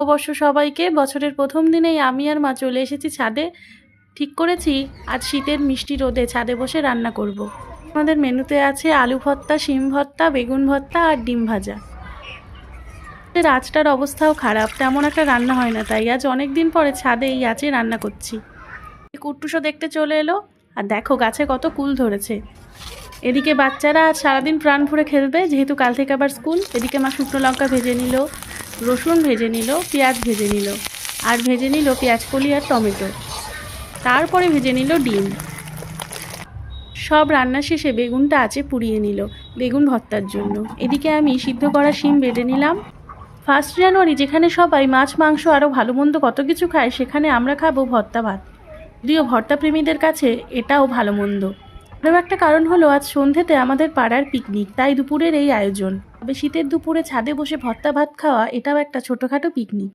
অবশ্য সবাইকে বছরের প্রথম দিনেই আমি আর মা চলে এসেছি ছাদে। ঠিক করেছি আজ শীতের মিষ্টি রোদে ছাদে বসে রান্না করব। আমাদের মেনুতে আছে আলু ভর্তা, শিম ভর্তা, বেগুন ভর্তা আর ডিম ভাজা। আজটার অবস্থাও খারাপ, তেমন একটা রান্না হয় না, তাই আজ অনেক দিন পরে ছাদে এই আজে রান্না করছি। কুট্টুসও দেখতে চলে এলো, আর দেখো গাছে কত কুল ধরেছে। এদিকে বাচ্চারা আজ সারাদিন প্রাণ ভরে খেলবে, যেহেতু কাল থেকে আবার স্কুল। এদিকে মা শুকনো লঙ্কা ভেজে নিল, রসুন ভেজে নিল, পেঁয়াজ ভেজে নিল, আর ভেজে নিল পেঁয়াজ কলি আর টমেটো। তারপরে ভেজে নিল ডিম। সব রান্না শেষে বেগুনটা আছে পুড়িয়ে নিল বেগুন ভর্তার জন্য। এদিকে আমি সিদ্ধ করা শিম বেটে নিলাম। 1 জানুয়ারি যেখানে সবাই মাছ মাংস আরও ভালো মন্দ কত কিছু খায়, সেখানে আমরা খাবো ভর্তা ভাত। যদিও ভর্তা প্রেমীদের কাছে এটাও ভালো মন্দ। আরও একটা কারণ হলো আজ সন্ধ্যেতে আমাদের পাড়ার পিকনিক, তাই দুপুরের এই আয়োজন। তবে শীতের দুপুরে ছাদে বসে ভর্তা ভাত খাওয়া এটাও একটা ছোটোখাটো পিকনিক।